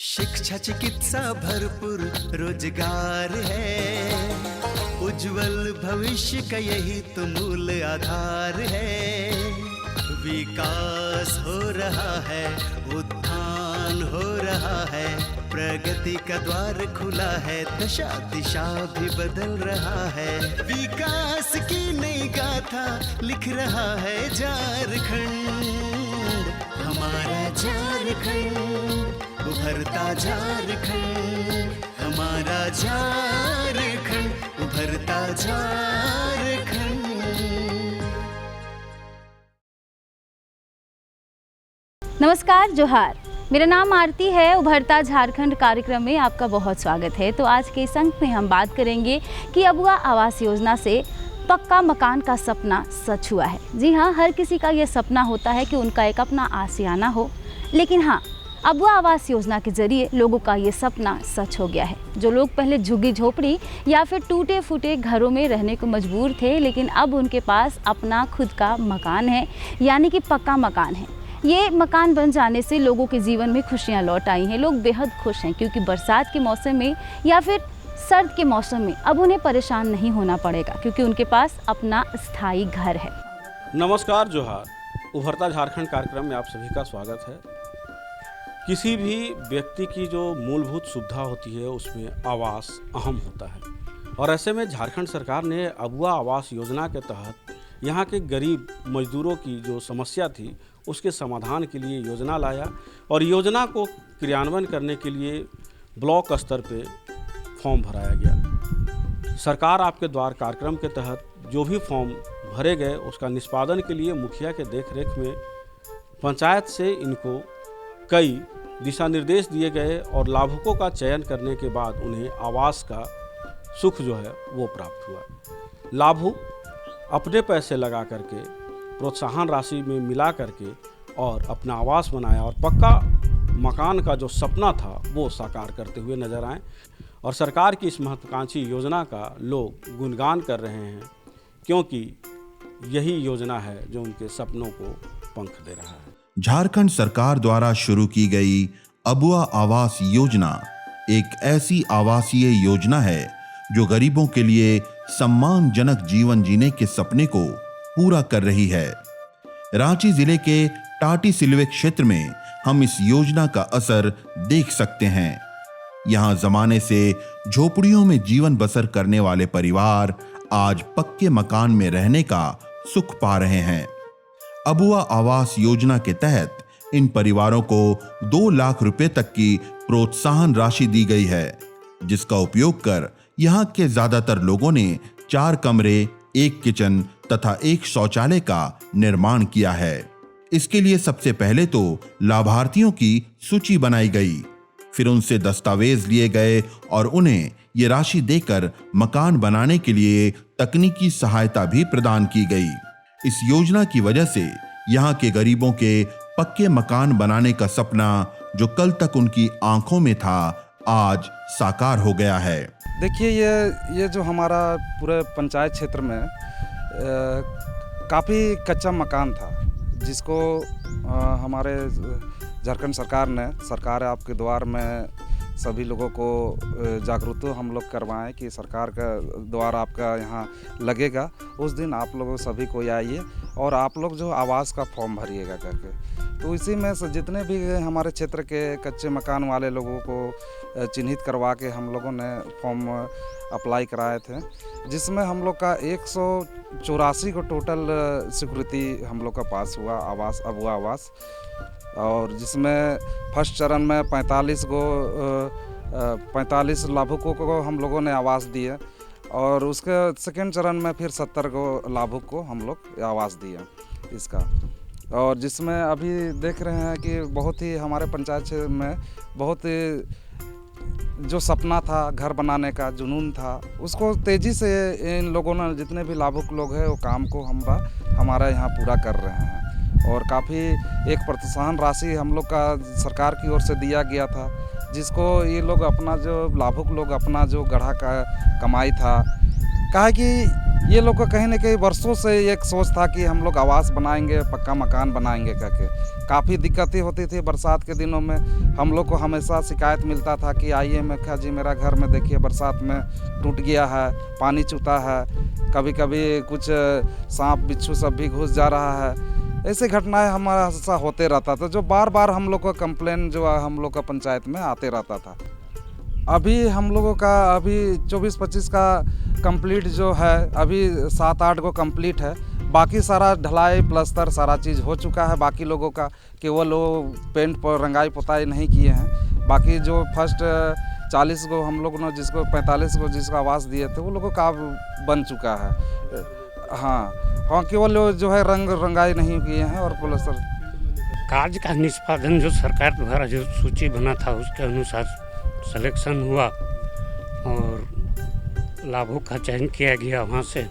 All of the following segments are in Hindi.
शिक्षा चिकित्सा भरपूर रोजगार है, उज्जवल भविष्य का यही तो मूल आधार है। विकास हो रहा है, उत्थान हो रहा है, प्रगति का द्वार खुला है, दशा दिशा भी बदल रहा है। विकास की नई गाथा लिख रहा है झारखंड, हमारा झारखंड, उभरता झारखंड, हमारा झारखंड, उभरता झारखंड। नमस्कार, जोहार। मेरा नाम आरती है। उभरता झारखंड कार्यक्रम में आपका बहुत स्वागत है। तो आज के इस अंक में हम बात करेंगे कि अबुआ आवास योजना से पक्का मकान का सपना सच हुआ है। जी हाँ, हर किसी का ये सपना होता है कि उनका एक अपना आशियाना हो, लेकिन हाँ, अबुआ आवास योजना के जरिए लोगों का ये सपना सच हो गया है। जो लोग पहले झुग्गी झोपड़ी या फिर टूटे फूटे घरों में रहने को मजबूर थे, लेकिन अब उनके पास अपना खुद का मकान है, यानी कि पक्का मकान है। ये मकान बन जाने से लोगों के जीवन में खुशियाँ लौट आई हैं। लोग बेहद खुश हैं क्योंकि बरसात के मौसम में या फिर सर्द के मौसम में अब उन्हें परेशान नहीं होना पड़ेगा, क्योंकि उनके पास अपना स्थायी घर है। नमस्कार, जोहार। उभरता झारखंड कार्यक्रम में आप सभी का स्वागत है। किसी भी व्यक्ति की जो मूलभूत सुविधा होती है उसमें आवास अहम होता है, और ऐसे में झारखंड सरकार ने अबुआ आवास योजना के तहत यहाँ के गरीब मजदूरों की जो समस्या थी उसके समाधान के लिए योजना लाया, और योजना को क्रियान्वयन करने के लिए ब्लॉक स्तर पे फॉर्म भराया गया। सरकार आपके द्वार कार्यक्रम के तहत जो भी फॉर्म भरे गए उसका निष्पादन के लिए मुखिया के देखरेख में पंचायत से इनको कई दिशा निर्देश दिए गए, और लाभुकों का चयन करने के बाद उन्हें आवास का सुख जो है वो प्राप्त हुआ। लाभुक अपने पैसे लगा करके प्रोत्साहन राशि में मिला करके और अपना आवास बनाया, और पक्का मकान का जो सपना था वो साकार करते हुए नजर आए। और सरकार की इस महत्वाकांक्षी योजना का लोग गुणगान कर रहे हैं, क्योंकि यही योजना है जो उनके सपनों को पंख दे रहा है। झारखंड सरकार द्वारा शुरू की गई अबुआ आवास योजना एक ऐसी आवासीय योजना है जो गरीबों के लिए सम्मानजनक जीवन जीने के सपने को पूरा कर रही है। रांची जिले के टाटी सिलवे क्षेत्र में हम इस योजना का असर देख सकते हैं। यहां जमाने से झोपड़ियों में जीवन बसर करने वाले परिवार आज पक्के मकान में रहने का सुख पा रहे हैं। अबुआ आवास योजना के तहत इन परिवारों को 2 लाख रुपए तक की प्रोत्साहन राशि दी गई है, जिसका उपयोग कर यहाँ के ज्यादातर लोगों ने 4 कमरे, 1 किचन तथा 1 शौचालय का निर्माण किया है। इसके लिए सबसे पहले तो लाभार्थियों की सूची बनाई गई, फिर उनसे दस्तावेज लिए गए और उन्हें ये राशि देकर मकान बनाने के लिए तकनीकी सहायता भी प्रदान की गई। इस योजना की वजह से यहाँ के गरीबों के पक्के मकान बनाने का सपना जो कल तक उनकी आंखों में था, आज साकार हो गया है। देखिए, ये जो हमारा पूरे पंचायत क्षेत्र में काफ़ी कच्चा मकान था, जिसको हमारे झारखंड सरकार आपके द्वार में सभी लोगों को जागरूक हम लोग करवाएं कि सरकार का द्वार आपका यहाँ लगेगा। उस दिन आप लोगों सभी को आइए और आप लोग जो आवास का फॉर्म भरिएगा करके। तो इसी में से जितने भी हमारे क्षेत्र के कच्चे मकान वाले लोगों को चिन्हित करवा के हम लोगों ने फॉर्म अप्लाई कराए थे, जिसमें हम लोग का 184 को टोटल स्वीकृति हम लोग का पास हुआ अबुआ आवास। और जिसमें फर्स्ट चरण में 45 लाभुकों को हम लोगों ने आवास दिए, और उसके सेकेंड चरण में फिर 70 को लाभुक को हम लोग आवास दिए इसका। और जिसमें अभी देख रहे हैं कि बहुत ही हमारे पंचायत क्षेत्र में बहुत जो सपना था घर बनाने का जुनून था, उसको तेज़ी से इन लोगों ने, जितने भी लाभुक लोग हैं, वो काम को हमारा यहाँ पूरा कर रहे हैं। और काफ़ी एक प्रोत्साहन राशि हम लोग का सरकार की ओर से दिया गया था, जिसको ये लोग अपना जो लाभुक लोग अपना जो गढ़ा का कमाई था, कहा कि ये लोग का कहीं ना कहीं वर्षों से एक सोच था कि हम लोग आवास बनाएंगे, पक्का मकान बनाएंगे करके। काफ़ी दिक्कतें होती थी बरसात के दिनों में। हम लोग को हमेशा शिकायत मिलता था कि आइए मुखिया जी मेरा घर में देखिए बरसात में टूट गया है, पानी चूता है, कभी कभी कुछ सांप बिच्छू सब भी घुस जा रहा है। ऐसी घटनाएं हमारा साथ होते रहता था, जो बार बार हम लोग का कंप्लेन जो हम लोग का पंचायत में आते रहता था। अभी हम लोगों का अभी 24-25 का कंप्लीट जो है, अभी 7-8 को कंप्लीट है। बाकी सारा ढलाई प्लस्तर सारा चीज़ हो चुका है। बाकी लोगों का केवल लोग पेंट पर रंगाई पुताई नहीं किए हैं। बाकी जो फर्स्ट 40 को हम लोग ने जिसको 45 को जिसको आवास दिए थे वो लोगों का बन चुका है। हाँ, केवल जो है रंगाई नहीं किए हैं और प्लस्तर। कार्य का निष्पादन जो सरकार द्वारा जो सूची बना था उसके अनुसार सिलेक्शन हुआ और लाभों का चयन किया गया वहाँ से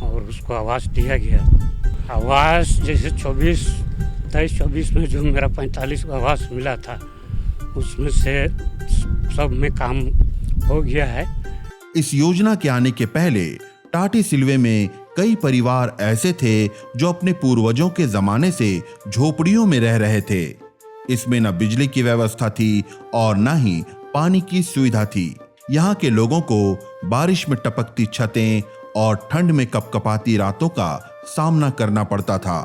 और उसको आवास दिया गया। आवास जैसे 23-24 में जो मेरा 45 को आवास मिला था उसमें से सब में काम हो गया है। इस योजना के आने के पहले टाटी सिलवे में कई परिवार ऐसे थे जो अपने पूर्वजों के जमाने से झोपड़ियों में रह रहे थे। इसमें न बिजली की व्यवस्था थी और न ही पानी की सुविधा थी। यहाँ के लोगों को बारिश में टपकती छतें और ठंड में कपकपाती रातों का सामना करना पड़ता था।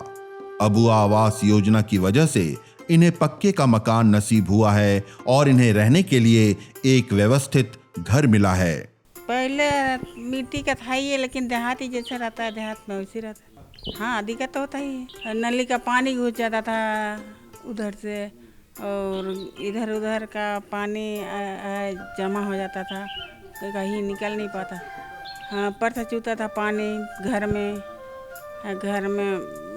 अबुआ आवास योजना की वजह से इन्हें पक्के का मकान नसीब हुआ है और इन्हें रहने के लिए एक व्यवस्थित घर मिला है। पहले मिट्टी का था ही, लेकिन देहाती जैसा रहता है, देहात में वैसे रहता है। हाँ, दिक्कत तो होता ही है। नली का पानी घुस जाता था उधर से और इधर उधर का पानी जमा हो जाता था, तो कहीं निकल नहीं पाता। हाँ, परसा चूता था पानी घर में।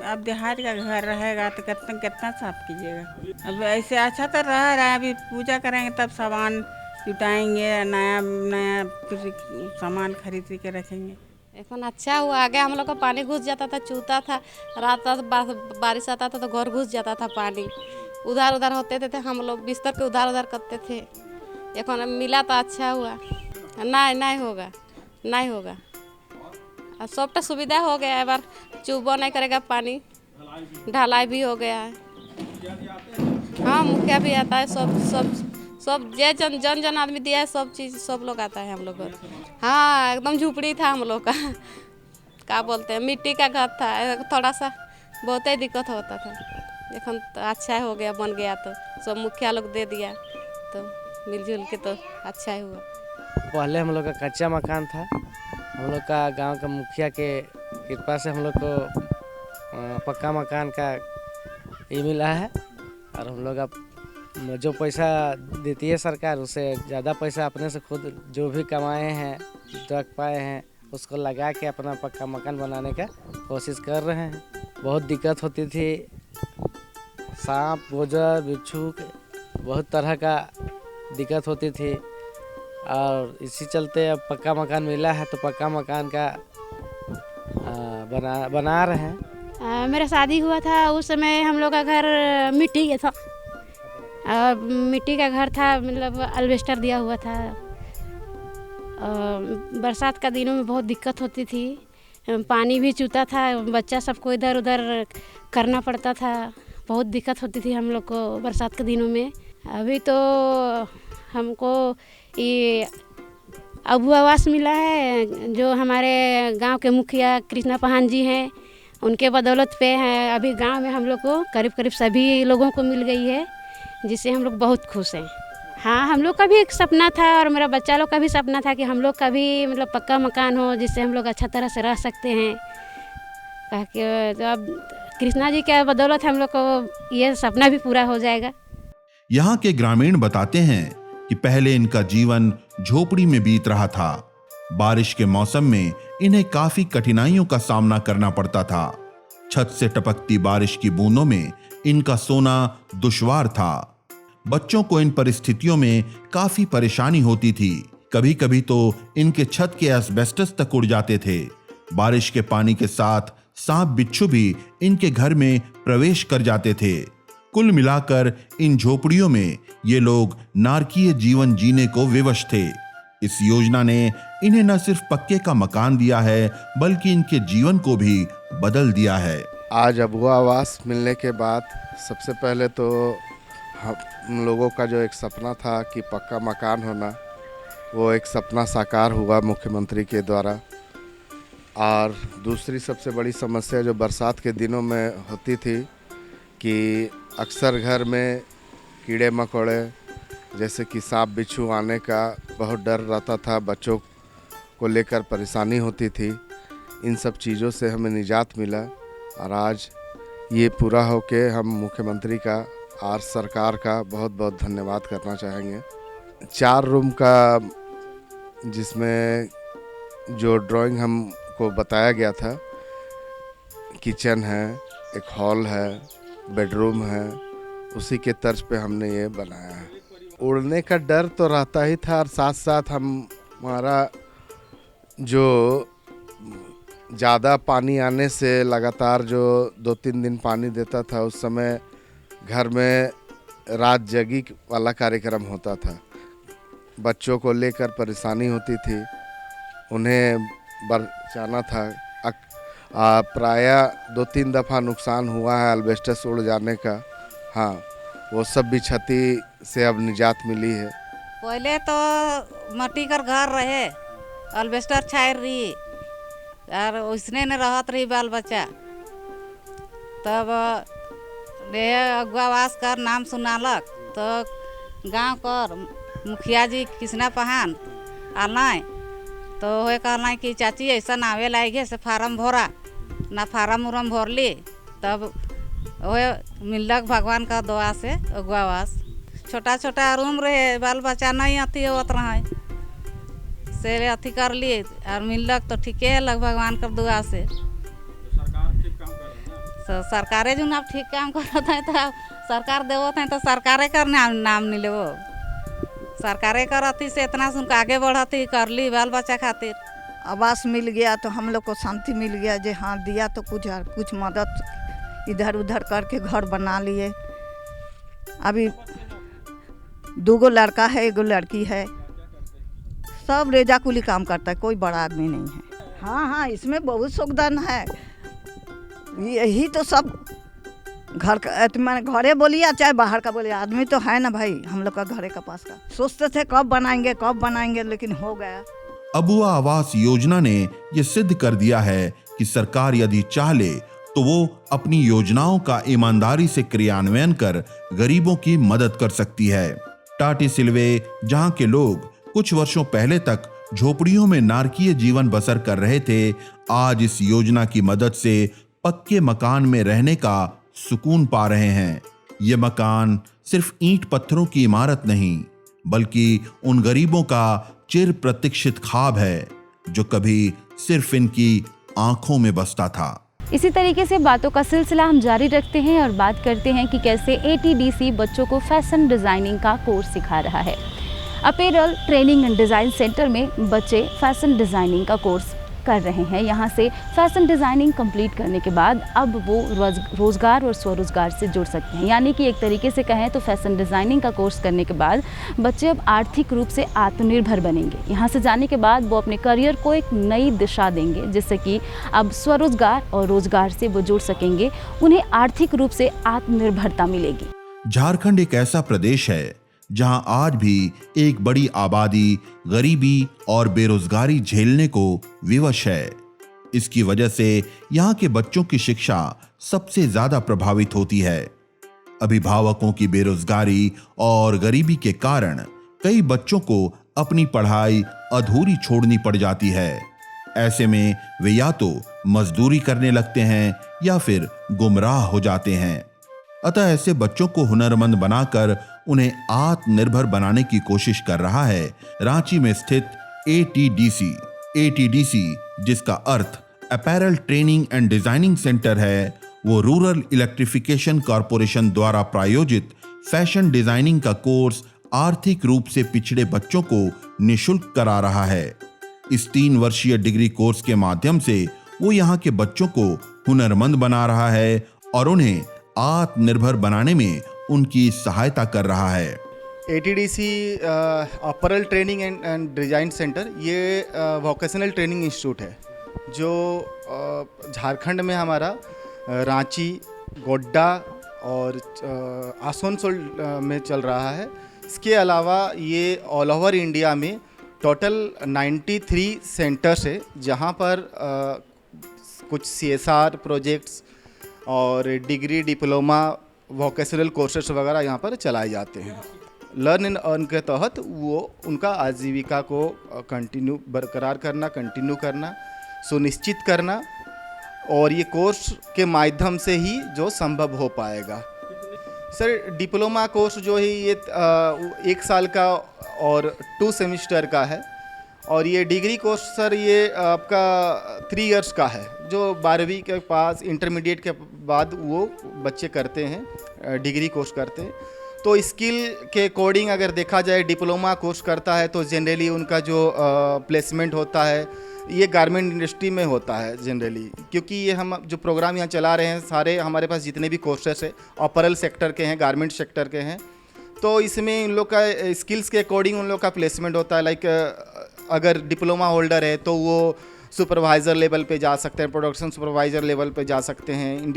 अब देहात का घर रहेगा तो कितना साफ कीजिएगा। अब ऐसे अच्छा तो रह रहा है। अभी पूजा करेंगे तब सामान जुटाएंगे, नया फिर सामान खरीद के रखेंगे। এখন अच्छा हुआ। आगे हम लोग का पानी घुस जाता था, चूता था, रात बारिश आता था तो घर घुस जाता था पानी। उधर उधर होते थे हम लोग बिस्तर के उधर उधर करते थे। এখন मिला तो अच्छा हुआ। नहीं होगा, नहीं होगा। अब सबटा सुविधा हो गया है। बार चुभो नहीं करेगा पानी, ढलाई भी हो गया है। हाँ, मुखिया भी आता है। सब जन आदमी दिया है, सब चीज़ सब लोग आता है हम लोग को। हाँ, एकदम झुपड़ी था हम लोग का। क्या बोलते हैं, मिट्टी का घर था। थोड़ा सा बहुत ही दिक्कत होता था। लेकिन तो अच्छा हो गया, बन गया तो सब मुखिया लोग दे दिया तो मिलजुल के तो अच्छा ही हुआ। पहले हम लोग का कच्चा मकान था। हम लोग का गांव का मुखिया के कृपा से हम लोग को पक्का मकान का ये मिला है। और हम लोग अब जो पैसा देती है सरकार उससे ज़्यादा पैसा अपने से खुद जो भी कमाए हैं, रख पाए हैं, उसको लगा के अपना पक्का मकान बनाने का कोशिश कर रहे हैं। बहुत दिक्कत होती थी, सांप गोजर बिच्छू बहुत तरह का दिक्कत होती थी। और इसी चलते अब पक्का मकान मिला है तो पक्का मकान का बना रहे हैं। मेरा शादी हुआ था उस समय हम लोग का घर मिट्टी का था। मिट्टी का घर था, मतलब अल्वेस्टर दिया हुआ था। बरसात का दिनों में बहुत दिक्कत होती थी, पानी भी चूता था, बच्चा सबको इधर उधर करना पड़ता था। बहुत दिक्कत होती थी हम लोग को बरसात के दिनों में। अभी तो हमको ये अबुआ आवास मिला है, जो हमारे गांव के मुखिया कृष्णा पहान जी हैं, उनके बदौलत पे हैं। अभी गांव में हम लोग को करीब सभी लोगों को मिल गई है, जिससे हम लोग बहुत खुश हैं। हाँ, हम लोग का भी एक सपना था और मेरा बच्चा लोग का भी सपना था कि हम लोग का भी मतलब पक्का मकान हो, जिससे हम लोग अच्छा तरह से रह सकते हैं। ताकि तो अब कृष्णा जी के बदौलत हम लोग को ये सपना भी पूरा हो जाएगा। यहाँ के ग्रामीण बताते हैं कि पहले इनका जीवन झोपड़ी में बीत रहा था। बारिश के मौसम में इन्हें काफी कठिनाइयों का सामना करना पड़ता था। छत से टपकती बारिश की बूंदों में इनका सोना दुश्वार था। बच्चों को इन परिस्थितियों में काफी परेशानी होती थी। कभी कभी तो इनके छत के एस्बेस्टस तक उड़ जाते थे। बारिश के पानी के साथ सांप बिच्छू भी इनके घर में प्रवेश कर जाते थे। कुल मिलाकर इन झोपड़ियों में ये लोग नारकीय जीवन जीने को विवश थे। इस योजना ने इन्हें न सिर्फ पक्के का मकान दिया है बल्कि इनके जीवन को भी बदल दिया है। आज अबुआ आवास मिलने के बाद सबसे पहले तो हम लोगों का जो एक सपना था कि पक्का मकान होना, वो एक सपना साकार हुआ मुख्यमंत्री के द्वारा। और दूसरी सबसे बड़ी समस्या जो बरसात के दिनों में होती थी कि अक्सर घर में कीड़े मकोड़े जैसे कि सांप बिच्छू आने का बहुत डर रहता था, बच्चों को लेकर परेशानी होती थी। इन सब चीज़ों से हमें निजात मिला और आज ये पूरा हो के हम मुख्यमंत्री का और सरकार का बहुत बहुत धन्यवाद करना चाहेंगे। 4 रूम का जिसमें जो ड्राइंग हमको बताया गया था, किचन है, एक हॉल है, बेडरूम है, उसी के तर्ज पे हमने ये बनाया है। उड़ने का डर तो रहता ही था और साथ साथ हमारा जो ज़्यादा पानी आने से लगातार जो 2-3 दिन पानी देता था, उस समय घर में रात जगी वाला कार्यक्रम होता था। बच्चों को लेकर परेशानी होती थी, उन्हें बचाना था। प्रायः 2-3 दफ़ा नुकसान हुआ है एल्बेस्टस उड़ जाने का। हाँ, वो सब भी क्षति से अब निजात मिली है। पहले तो मट्टी कर घर रहे, एल्बेस्टर छायर रही और उसने न रहत रही बाल बच्चा। तब अगुआ आवास कर नाम सुनालक तो गांव कर मुखिया जी कृष्णा पहान आलाय तो वह कहला कि चाची ऐसा नावे लाएगे से फार्म भरा ना, फार्म उरम भरली तब वह मिलक भगवान का दुआ से अगुआ आवास। छोटा छोटा रूम रहे, बाल बच्चा नहीं अथी होत रहे से अथी कर लिए और मिलक तो ठीक है लग भगवान का दुआ से। सरकारे जो आप ठीक काम करत है तो सरकार देवत है तो सरकारे कर नाम नहीं लेवो, सरकारे कर अथी से इतना सुन आगे बढ़ती कर ली बाल बच्चा खातिर। आवास मिल गया तो हम लोग को शांति मिल गया, जो हाँ दिया तो कुछ मदद इधर उधर करके घर बना लिए। अभी 2 लड़का है, 1 लड़की है, सब रेजा कुली काम करता है, कोई बड़ा आदमी नहीं है। हाँ, इसमें बहुत सुखदान है। यही तो सब घर का मैंने घरे बोलिए चाहे बाहर का बोलिए, आदमी तो है ना भाई हम लोग का घरे का पास का। सोचते थे कब बनाएंगे लेकिन हो गया। अबुआ आवास योजना ने ये सिद्ध कर दिया है कि सरकार यदि चाहे तो वो अपनी योजनाओं का ईमानदारी से क्रियान्वयन कर गरीबों की मदद कर सकती है। टाटी सिलवे जहां के लोग कुछ वर्षों पहले तक झोपड़ियों में नारकीय जीवन बसर कर रहे थे, आज इस योजना की मदद से पक्के मकान में रहने का सुकून पा रहे हैं। ये मकान सिर्फ ईंट पत्थरों की इमारत नहीं बल्कि उन गरीबों का चिर प्रतीक्षित ख्वाब है जो कभी सिर्फ इनकी आंखों में बसता था। इसी तरीके से बातों का सिलसिला हम जारी रखते हैं और बात करते हैं कि कैसे ATDC बच्चों को फैशन डिज़ाइनिंग का कोर्स सिखा रहा है। Apparel training and design centre में बच्चे फैशन डिज़ाइनिंग का कोर्स कर रहे हैं। यहाँ से फैशन डिज़ाइनिंग कंप्लीट करने के बाद अब वो रोज़गार और स्वरोज़गार से जुड़ सकते हैं। यानी कि एक तरीके से कहें तो फैशन डिज़ाइनिंग का कोर्स करने के बाद बच्चे अब आर्थिक रूप से आत्मनिर्भर बनेंगे। यहाँ से जाने के बाद वो अपने करियर को एक नई दिशा देंगे, जिससे कि अब स्वरोज़गार और रोज़गार से वो जुड़ सकेंगे, उन्हें आर्थिक रूप से आत्मनिर्भरता मिलेगी। झारखंड एक ऐसा प्रदेश है जहां आज भी एक बड़ी आबादी गरीबी और बेरोजगारी झेलने को विवश है। इसकी वजह से यहाँ के बच्चों की शिक्षा सबसे ज्यादा प्रभावित होती है। अभिभावकों की बेरोजगारी और गरीबी के कारण कई बच्चों को अपनी पढ़ाई अधूरी छोड़नी पड़ जाती है। ऐसे में वे या तो मजदूरी करने लगते हैं या फिर गुमराह हो जाते हैं। अतः ऐसे बच्चों को हुनरमंद बनाकर उन्हें आत्मनिर्भर बनाने की कोशिश कर रहा है रांची में स्थित ATDC, जिसका अर्थ apparel training and designing centre है। वो रूरल इलेक्ट्रिफिकेशन कॉरपोरेशन द्वारा प्रायोजित फैशन डिजाइनिंग का कोर्स आर्थिक रूप से पिछड़े बच्चों को निःशुल्क करा रहा है। इस 3 वर्षीय डिग्री कोर्स के माध्यम से वो यहाँ के बच्चों को हुनरमंद बना रहा है और उन्हें आत्मनिर्भर बनाने में उनकी सहायता कर रहा है। ATDC apparel training and design centre ये वोकेशनल ट्रेनिंग इंस्टीट्यूट है जो झारखंड में हमारा रांची, गोड्डा और आसनसोल में चल रहा है। इसके अलावा ये ऑल ओवर इंडिया में टोटल 93 सेंटर्स है जहाँ पर कुछ CSR प्रोजेक्ट्स और डिग्री, डिप्लोमा, वोकेशनल कोर्सेस वगैरह यहाँ पर चलाए जाते हैं। लर्न एंड अर्न के तहत वो उनका आजीविका को कंटिन्यू बरकरार करना, कंटिन्यू करना, सुनिश्चित करना, और ये कोर्स के माध्यम से ही जो संभव हो पाएगा। सर डिप्लोमा कोर्स जो है ये 1 साल का और 2 सेमेस्टर का है, और ये डिग्री कोर्स सर ये आपका 3 इयर्स का है जो 12वीं के पास, इंटरमीडिएट के बाद वो बच्चे करते हैं, डिग्री कोर्स करते हैं। तो स्किल के अकॉर्डिंग अगर देखा जाए डिप्लोमा कोर्स करता है तो जनरली उनका जो प्लेसमेंट होता है ये गारमेंट इंडस्ट्री में होता है जनरली, क्योंकि ये हम जो प्रोग्राम यहाँ चला रहे हैं सारे हमारे पास जितने भी कोर्सेस है अपरल सेक्टर के हैं, गारमेंट सेक्टर के हैं। तो इसमें उन लोग का स्किल्स के अकॉर्डिंग उन लोग का प्लेसमेंट होता है। लाइक अगर डिप्लोमा होल्डर है तो वो सुपरवाइज़र लेवल पे जा सकते हैं, प्रोडक्शन सुपरवाइज़र लेवल पे जा सकते हैं।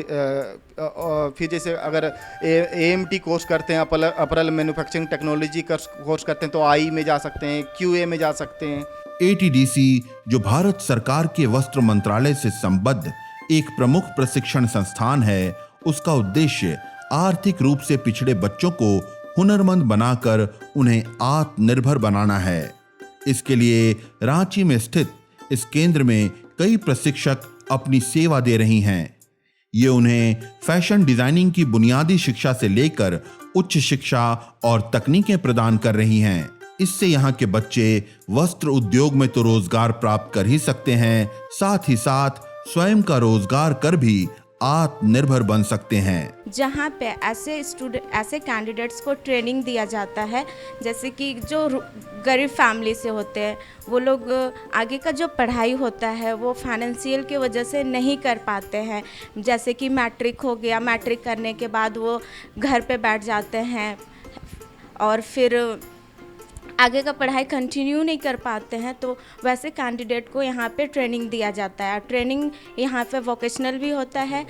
फिर जैसे अगर AMT कोर्स करते हैं, अपरल मैन्युफैक्चरिंग टेक्नोलॉजी कोर्स करते हैं तो आई में जा सकते हैं, QA में जा सकते हैं। ATDC जो भारत सरकार के वस्त्र मंत्रालय से संबद्ध एक प्रमुख प्रशिक्षण संस्थान है, उसका उद्देश्य आर्थिक रूप से पिछड़े बच्चों को हुनरमंद बनाकर उन्हें आत्मनिर्भर बनाना है। इसके लिए रांची में स्थित इस केंद्र में कई प्रशिक्षक अपनी सेवा दे रही हैं। ये उन्हें फैशन डिजाइनिंग की बुनियादी शिक्षा से लेकर उच्च शिक्षा और तकनीकें प्रदान कर रही हैं। इससे यहाँ के बच्चे वस्त्र उद्योग में तो रोजगार प्राप्त कर ही सकते हैं, साथ ही साथ स्वयं का रोजगार कर भी आत्मनिर्भर बन सकते हैं। जहाँ पे ऐसे कैंडिडेट्स को ट्रेनिंग दिया जाता है, जैसे कि जो गरीब फैमिली से होते हैं वो लोग आगे का जो पढ़ाई होता है वो फाइनेंशियल की वजह से नहीं कर पाते हैं। जैसे कि मैट्रिक हो गया, मैट्रिक करने के बाद वो घर पे बैठ जाते हैं और फिर आगे का पढ़ाई कंटिन्यू नहीं कर पाते हैं, तो वैसे कैंडिडेट को यहाँ पे ट्रेनिंग दिया जाता है। ट्रेनिंग यहाँ पे वोकेशनल भी होता है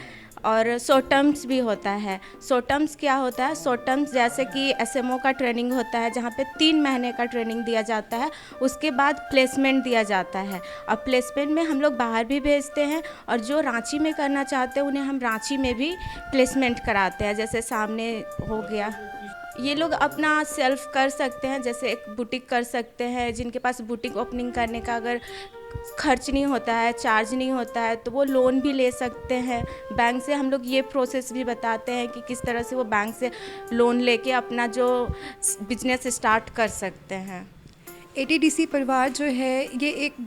और शॉर्ट टर्म्स भी होता है। शॉर्ट टर्म्स क्या होता है? शॉर्ट टर्म्स जैसे कि SMO का ट्रेनिंग होता है जहाँ पे 3 महीने का ट्रेनिंग दिया जाता है, उसके बाद प्लेसमेंट दिया जाता है। और प्लेसमेंट में हम लोग बाहर भी भेजते हैं, और जो रांची में करना चाहते हैं उन्हें हम रांची में भी प्लेसमेंट कराते हैं। जैसे सामने हो गया, ये लोग अपना सेल्फ कर सकते हैं, जैसे एक बुटीक कर सकते हैं। जिनके पास बुटीक ओपनिंग करने का अगर खर्च नहीं होता है, चार्ज नहीं होता है, तो वो लोन भी ले सकते हैं बैंक से। हम लोग ये प्रोसेस भी बताते हैं कि किस तरह से वो बैंक से लोन लेके अपना जो बिजनेस स्टार्ट कर सकते हैं। ATDC परिवार जो है ये एक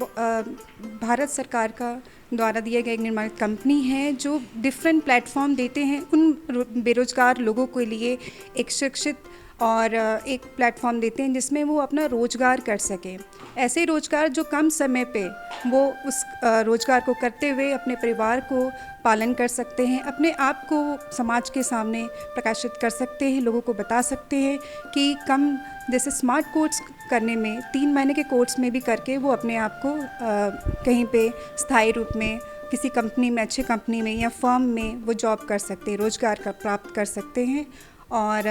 भारत सरकार का द्वारा दिए गए एक निर्माण कंपनी है जो डिफरेंट प्लेटफॉर्म देते हैं उन बेरोज़गार लोगों के लिए, एक शिक्षित और एक प्लेटफॉर्म देते हैं जिसमें वो अपना रोज़गार कर सकें। ऐसे रोज़गार जो कम समय पे वो उस रोज़गार को करते हुए अपने परिवार को पालन कर सकते हैं, अपने आप को समाज के सामने प्रकाशित कर सकते हैं, लोगों को बता सकते हैं कि कम जैसे स्मार्ट कोर्स करने में 3 महीने के कोर्स में भी करके वो अपने आप को कहीं पे स्थायी रूप में किसी कंपनी में, अच्छे कंपनी में या फर्म में वो जॉब कर सकते हैं, रोज़गार का प्राप्त कर सकते हैं। और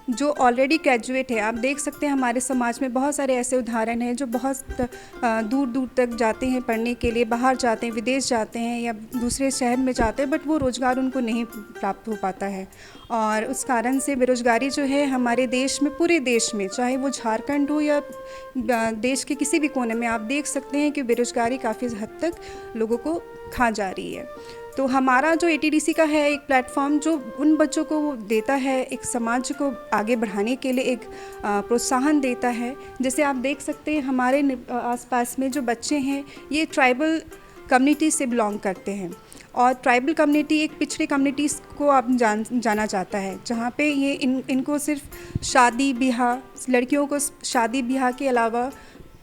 जो ऑलरेडी ग्रेजुएट है, आप देख सकते हैं हमारे समाज में बहुत सारे ऐसे उदाहरण हैं जो बहुत दूर दूर तक जाते हैं पढ़ने के लिए, बाहर जाते हैं, विदेश जाते हैं या दूसरे शहर में जाते हैं, बट वो रोज़गार उनको नहीं प्राप्त हो पाता है। और उस कारण से बेरोज़गारी जो है हमारे देश में, पूरे देश में, चाहे वो झारखंड हो या देश के किसी भी कोने में, आप देख सकते हैं कि बेरोज़गारी काफ़ी हद तक लोगों को खा जा रही है। तो हमारा जो ATDC का है एक प्लेटफॉर्म जो उन बच्चों को देता है, एक समाज को आगे बढ़ाने के लिए एक प्रोत्साहन देता है। जैसे आप देख सकते हैं हमारे आसपास में जो बच्चे हैं ये ट्राइबल कम्युनिटी से बिलोंग करते हैं, और ट्राइबल कम्युनिटी एक पिछड़ी कम्युनिटीज़ को आप जाना जाता है, जहाँ पे ये इनको सिर्फ शादी ब्याह, लड़कियों को शादी ब्याह के अलावा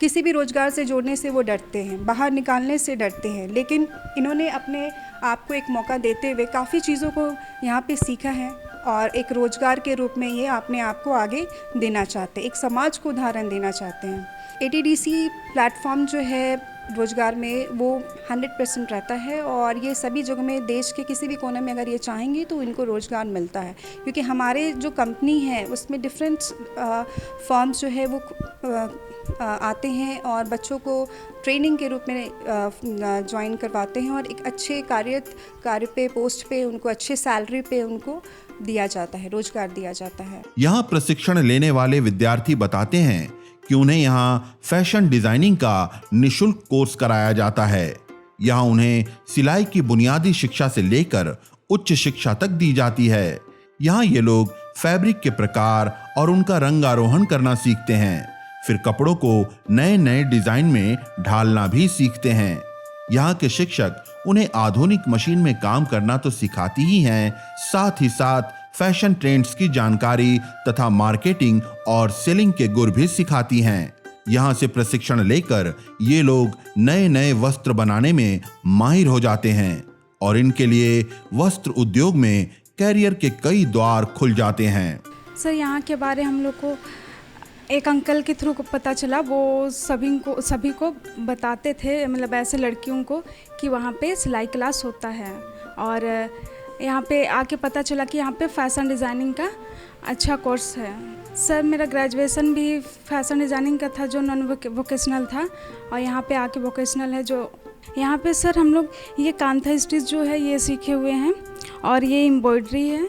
किसी भी रोज़गार से जोड़ने से वो डरते हैं, बाहर निकालने से डरते हैं। लेकिन इन्होंने अपने आप को एक मौका देते हुए काफ़ी चीज़ों को यहाँ पे सीखा है और एक रोजगार के रूप में ये अपने आप को आगे देना चाहते हैं, एक समाज को उदाहरण देना चाहते हैं। ATDC प्लेटफॉर्म जो है रोजगार में वो 100% रहता है और ये सभी जगहों में देश के किसी भी कोने में अगर ये चाहेंगे तो इनको रोजगार मिलता है, क्योंकि हमारे जो कंपनी है उसमें डिफरेंट फर्म्स जो है वो आते हैं और बच्चों को ट्रेनिंग के रूप में ज्वाइन करवाते हैं और एक अच्छे कार्य पे पोस्ट पे उनको अच्छे सैलरी पे उनको दिया जाता है, रोजगार दिया जाता है। यहाँ प्रशिक्षण लेने वाले विद्यार्थी बताते हैं कि उन्हें यहाँ फैशन डिजाइनिंग का निशुल्क कोर्स कराया जाता है। यहाँ उन्हें सिलाई की बुनियादी शिक्षा से लेकर उच्च शिक्षा तक दी जाती है। यहाँ ये लोग फैब्रिक के प्रकार और उनका रंगारोहण करना सीखते हैं, फिर कपड़ों को नए नए डिजाइन में ढालना भी सीखते हैं। यहाँ के शिक्षक उन्हें आधुनिक मशीन में काम करना तो सिखाती ही हैं, साथ ही साथ फैशन ट्रेंड्स की जानकारी तथा मार्केटिंग और सेलिंग के गुर भी सिखाती हैं। यहाँ से प्रशिक्षण लेकर ये लोग नए नए वस्त्र बनाने में माहिर हो जाते हैं और इनके लिए वस्त्र उद्योग में कैरियर के कई द्वार खुल जाते हैं। सर, यहाँ के बारे हम लोग को एक अंकल के थ्रू को पता चला, वो सभी को बताते थे, मतलब ऐसे लड़कियों को, कि वहाँ पे सिलाई क्लास होता है। और यहाँ पे आके पता चला कि यहाँ पे फैशन डिज़ाइनिंग का अच्छा कोर्स है। सर, मेरा ग्रेजुएशन भी फैशन डिज़ाइनिंग का था जो नॉन वोकेशनल था, और यहाँ पे आके वोकेशनल है। जो यहाँ पे सर हम लोग ये कांथा स्टिच जो है ये सीखे हुए हैं, और ये एम्ब्रॉयडरी है,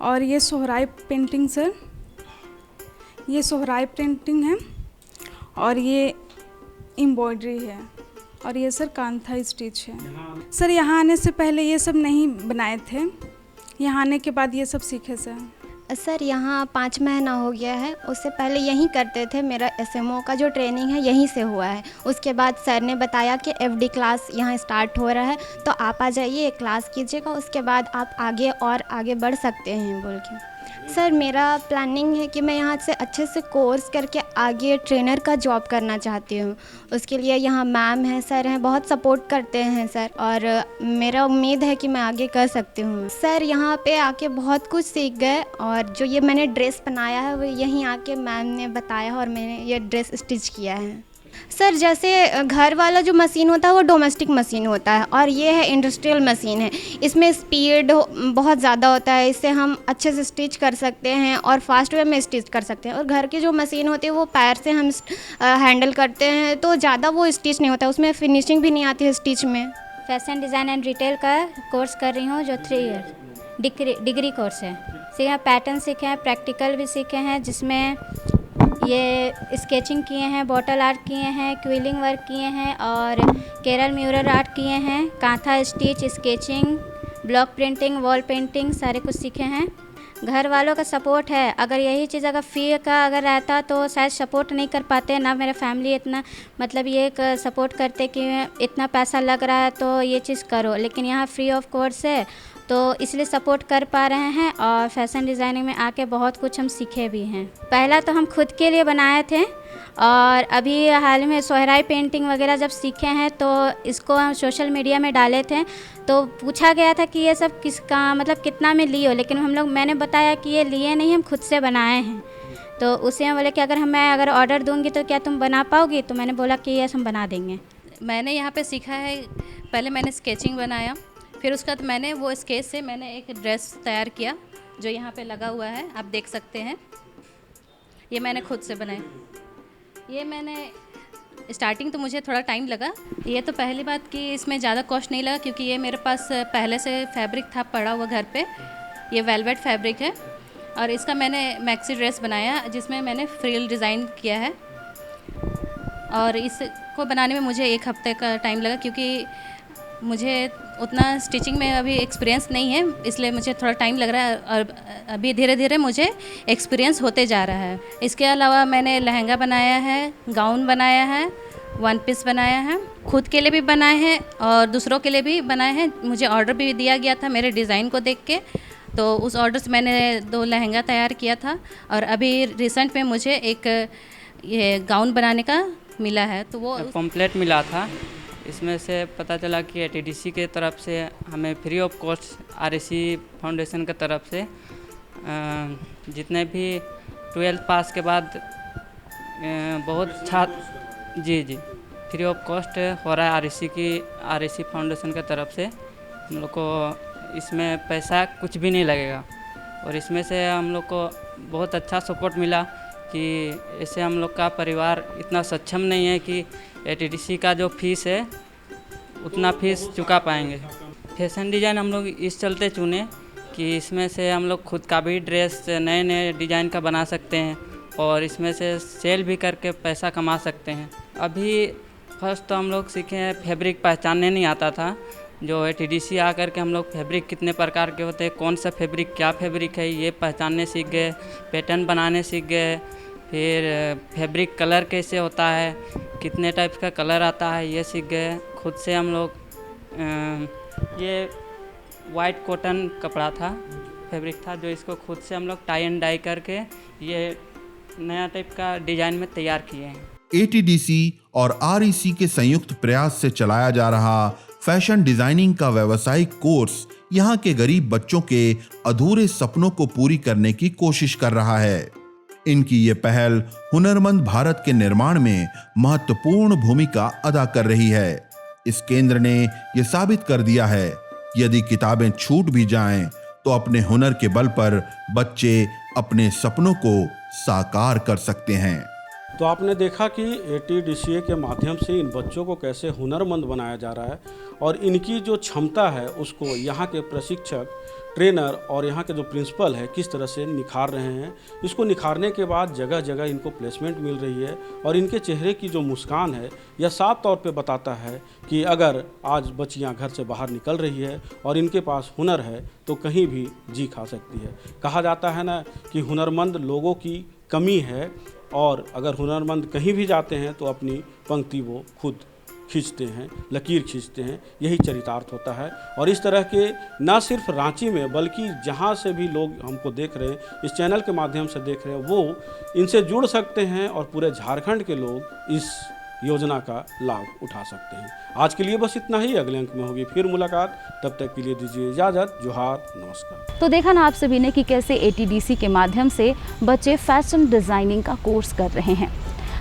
और ये सोहराई पेंटिंग सर, ये सोहराई पेंटिंग है, और ये एम्ब्रॉयडरी है, और ये सर कांथा स्टिच है। सर, यहाँ आने से पहले ये सब नहीं बनाए थे, यहाँ आने के बाद ये सब सीखे सर। सर, यहाँ 5 महीना हो गया है, उससे पहले यहीं करते थे। मेरा SMO का जो ट्रेनिंग है यहीं से हुआ है। उसके बाद सर ने बताया कि FD क्लास यहाँ स्टार्ट हो रहा है, तो आप आ जाइए, क्लास कीजिएगा, उसके बाद आप आगे बढ़ सकते हैं बोल के। सर, मेरा प्लानिंग है कि मैं यहाँ से अच्छे से कोर्स करके आगे ट्रेनर का जॉब करना चाहती हूँ। उसके लिए यहाँ मैम हैं, सर हैं, बहुत सपोर्ट करते हैं सर, और मेरा उम्मीद है कि मैं आगे कर सकती हूँ। सर, यहाँ पे आके बहुत कुछ सीख गए, और जो ये मैंने ड्रेस बनाया है वो यहीं आके मैम ने बताया और मैंने ये ड्रेस स्टिच किया है। सर, जैसे घर वाला जो मशीन होता है वो डोमेस्टिक मशीन होता है, और ये है इंडस्ट्रियल मशीन है। इसमें स्पीड बहुत ज़्यादा होता है, इससे हम अच्छे से स्टिच कर सकते हैं और फास्ट वे में स्टिच कर सकते हैं। और घर की जो मशीन होती है वो पैर से हम हैंडल करते हैं, तो ज़्यादा वो स्टिच नहीं होता, उसमें फिनिशिंग भी नहीं आती है स्टिच में। फैशन डिज़ाइन एंड रिटेल का कोर्स कर रही हूँ, जो 3 ईयर डिग्री कोर्स है। सीखा पैटर्न सीखे हैं, प्रैक्टिकल भी सीखे हैं, जिसमें ये स्केचिंग किए हैं, बॉटल आर्ट किए हैं, क्विलिंग वर्क किए हैं, और केरल म्यूरल आर्ट किए हैं, kantha stitch, sketching, block printing, wall painting, सारे कुछ सीखे हैं। घर वालों का सपोर्ट है। अगर यही चीज़ अगर फ़ी का अगर रहता तो शायद सपोर्ट नहीं कर पाते ना। मेरा फैमिली इतना मतलब ये सपोर्ट करते कि इतना पैसा लग रहा है तो ये चीज़ करो, लेकिन यहाँ फ्री ऑफ कोर्स है तो इसलिए सपोर्ट कर पा रहे हैं। और फैशन डिज़ाइनिंग में आके बहुत कुछ हम सीखे भी हैं। पहला तो हम खुद के लिए बनाए थे, और अभी हाल में सोहराई पेंटिंग वगैरह जब सीखे हैं तो इसको हम सोशल मीडिया में डाले थे, तो पूछा गया था कि ये सब किसका मतलब कितना में लिए हो, लेकिन मैंने बताया कि ये लिए नहीं, हम खुद से बनाए हैं। तो उसे हम बोले कि अगर ऑर्डर दूंगी तो क्या तुम बना पाओगी? तो मैंने बोला कि यस, हम बना देंगे। मैंने यहाँ पे सीखा है, पहले मैंने स्केचिंग बनाया, फिर उसके बाद मैंने वो स्केच से मैंने एक ड्रेस तैयार किया जो यहाँ पे लगा हुआ है, आप देख सकते हैं। ये मैंने खुद से बनाया। ये मैंने स्टार्टिंग तो मुझे थोड़ा टाइम लगा। ये तो पहली बात कि इसमें ज़्यादा कॉस्ट नहीं लगा, क्योंकि ये मेरे पास पहले से फैब्रिक था पड़ा हुआ घर पे। ये वेलवेट फैब्रिक है, और इसका मैंने मैक्सी ड्रेस बनाया जिसमें मैंने फ्रिल डिज़ाइन किया है। और इसको बनाने में मुझे 1 हफ्ते का टाइम लगा, क्योंकि मुझे उतना स्टिचिंग में अभी एक्सपीरियंस नहीं है, इसलिए मुझे थोड़ा टाइम लग रहा है, और अभी धीरे धीरे मुझे एक्सपीरियंस होते जा रहा है। इसके अलावा मैंने लहंगा बनाया है, गाउन बनाया है, 1 पीस बनाया है, खुद के लिए भी बनाए हैं और दूसरों के लिए भी बनाए हैं। मुझे ऑर्डर भी दिया गया था मेरे डिज़ाइन को देख के, तो उस ऑर्डर से मैंने 2 लहंगा तैयार किया था, और अभी रिसेंट में मुझे एक ये गाउन बनाने का मिला है। तो वो पम्पलेट मिला था इसमें से पता चला कि एटीडीसी के तरफ से हमें free of cost RAC foundation की तरफ से जितने भी 12th पास के बाद बहुत छात्र जी फ्री ऑफ कॉस्ट हो रहा है आरएसी फाउंडेशन की तरफ से। हम लोग को इसमें पैसा कुछ भी नहीं लगेगा और इसमें से हम लोग को बहुत अच्छा सपोर्ट मिला कि ऐसे हम लोग का परिवार इतना सक्षम नहीं है कि एटीडीसी का जो फीस है उतना फीस चुका पाएंगे। फैशन डिज़ाइन हम लोग इस चलते चुने कि इसमें से हम लोग खुद का भी ड्रेस नए नए डिज़ाइन का बना सकते हैं और इसमें से सेल भी करके पैसा कमा सकते हैं। अभी फर्स्ट तो हम लोग सीखे हैं, फैब्रिक पहचानने नहीं आता था। जो एटीडीसी आकर के हम लोग फैब्रिक कितने प्रकार के होते हैं, कौन सा फैब्रिक क्या फैब्रिक है, ये पहचानने सीख गए, पैटर्न बनाने सीख गए। फिर फैब्रिक कलर कैसे होता है, कितने टाइप का कलर आता है, ये सीख गए खुद से हम लोग। ये वाइट कॉटन कपड़ा था, फैब्रिक था, जो इसको खुद से हम लोग टाई एंड डाई करके ये नया टाइप का डिज़ाइन में तैयार किए हैं। एटीडीसी और आरईसी के संयुक्त प्रयास से चलाया जा रहा फैशन डिजाइनिंग का व्यावसायिक कोर्स यहाँ के गरीब बच्चों के अधूरे सपनों को पूरी करने की कोशिश कर रहा है। इनकी ये पहल हुनरमंद भारत के निर्माण में महत्वपूर्ण भूमिका अदा कर रही है। इस केंद्र ने ये साबित कर दिया है, यदि किताबें छूट भी जाएं, तो अपने हुनर के बल पर बच्चे अपने सपनों को साकार कर सकते हैं। तो आपने देखा कि एटीडीसीए के माध्यम से इन बच्चों को कैसे हुनरमंद बनाया जा रहा है और इनकी जो क्षमता है उसको यहाँ के प्रशिक्षक, ट्रेनर और यहाँ के जो प्रिंसिपल है किस तरह से निखार रहे हैं। इसको निखारने के बाद जगह जगह इनको प्लेसमेंट मिल रही है और इनके चेहरे की जो मुस्कान है यह साफ तौर पे बताता है कि अगर आज बच्चियाँ घर से बाहर निकल रही है और इनके पास हुनर है तो कहीं भी जी खा सकती है। कहा जाता है ना कि हुनरमंद लोगों की कमी है और अगर हुनरमंद कहीं भी जाते हैं तो अपनी पंक्ति वो खुद खींचते हैं, लकीर खींचते हैं। यही चरितार्थ होता है और इस तरह के न सिर्फ रांची में बल्कि जहाँ से भी लोग हमको देख रहे हैं, इस चैनल के माध्यम से देख रहे हैं, वो इनसे जुड़ सकते हैं और पूरे झारखंड के लोग इस योजना का लाभ उठा सकते हैं। आज के लिए बस इतना ही। अगले अंक में होगी फिर मुलाकात, तब तक के लिए दीजिए इजाज़त। जोहार, नमस्कार। तो देखा ना आप सभी ने कि कैसे एटीडीसी के माध्यम से बच्चे फैशन डिज़ाइनिंग का कोर्स कर रहे हैं।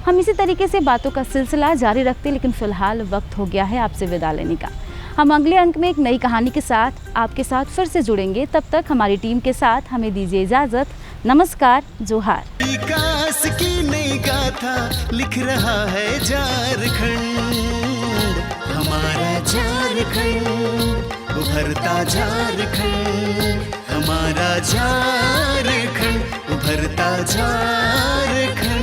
हम इसी तरीके से बातों का सिलसिला जारी रखते हैं, लेकिन फ़िलहाल वक्त हो गया है आपसे विदा लेने का। हम अगले अंक में एक नई कहानी के साथ आपके साथ फिर से जुड़ेंगे। तब तक हमारी टीम के साथ हमें दीजिए इजाज़त। नमस्कार, जोहार। विकास की नई गाथा लिख रहा है झारखंड, हमारा झारखंड, उभरता झारखंड, हमारा झारखंड, उभरता झारखंड।